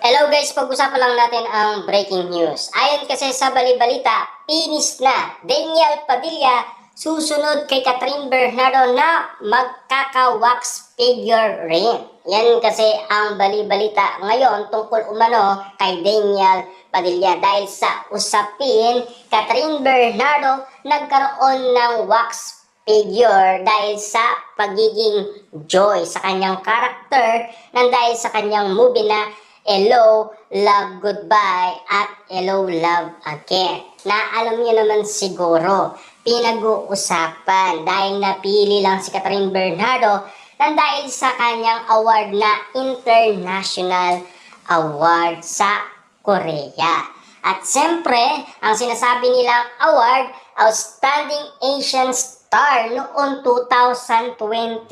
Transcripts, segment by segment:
Hello guys, pag-usapan lang natin ang breaking news. Ayon kasi sa balibalita, finish na Daniel Padilla susunod kay Catherine Bernardo na magkaka-wax figure rin. Yan kasi ang balibalita ngayon tungkol umano kay Daniel Padilla dahil sa usapin Catherine Bernardo nagkaroon ng wax figure dahil sa pagiging joy sa kanyang karakter nang dahil sa kanyang movie na Hello, Love, Goodbye at Hello, Love Again. Na alam niyo naman siguro, pinag-uusapan dahil napili lang si Catherine Bernardo nang dahil sa kanyang award na International Award sa Korea. At siyempre, ang sinasabi nilang award, Outstanding Asian Star noong 2023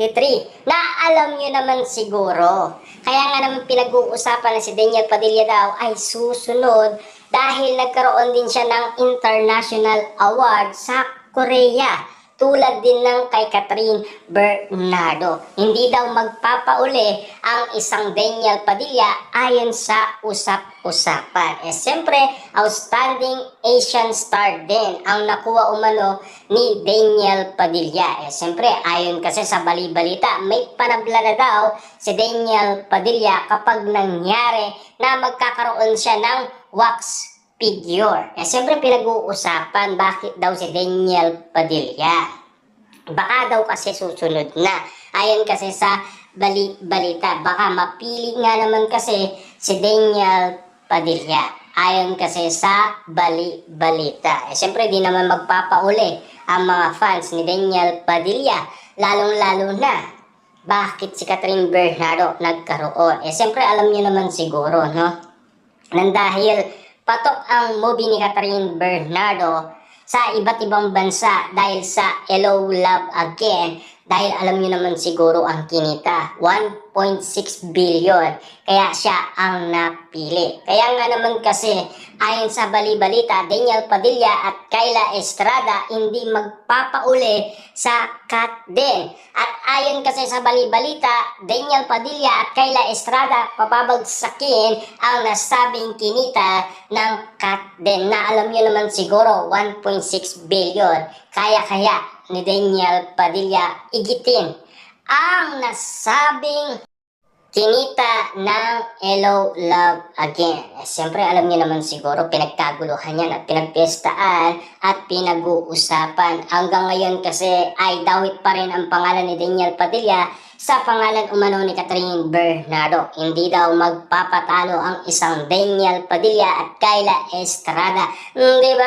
na alam nyo naman siguro. Kaya nga naman pinag-uusapan na si Daniel Padilla daw ay susunod dahil nagkaroon din siya ng International Award sa Korea. Tulad din ng kay Catherine Bernardo. Hindi daw magpapauli ang isang Daniel Padilla ayon sa usap-usapan. Siyempre, Outstanding Asian Star din ang nakuha umano ni Daniel Padilla. Siyempre, ayon kasi sa balibalita, may panabla na daw si Daniel Padilla kapag nangyari na magkakaroon siya ng wax figure. Siyempre pinag-uusapan bakit daw si Daniel Padilla. Baka daw kasi susunod na. Ayon kasi sa balita, baka mapili nga naman kasi si Daniel Padilla. Ayon kasi sa balita. Siyempre di naman magpapauli ang mga fans ni Daniel Padilla. Lalong-lalo na bakit si Catherine Bernardo nagkaroon. Siyempre alam niyo naman siguro, no? Nang dahil patok ang movie ni Catherine Bernardo sa iba't ibang bansa dahil sa Hello, Love Again. Dahil alam niyo naman siguro ang kinita, 1.6 billion. Kaya siya ang napili. Kaya nga naman kasi, ayon sa balibalita, Daniel Padilla at Kayla Estrada hindi magpapauli sa cut din. At ayon kasi sa balibalita, Daniel Padilla at Kayla Estrada papabagsakin ang nasabing kinita ng cut din. Na alam niyo naman siguro, 1.6 billion. Kaya ni Daniel Padilla igitin ang nasabing kinita ng Hello, Love Again. Siyempre alam niyo naman siguro pinagkaguluhan yan at pinagpiestaan at pinag-uusapan. Hanggang ngayon kasi ay dawit pa rin ang pangalan ni Daniel Padilla sa pangalan umano ni Catherine Bernardo. Hindi daw magpapatalo ang isang Daniel Padilla at Kayla Estrada. Diba?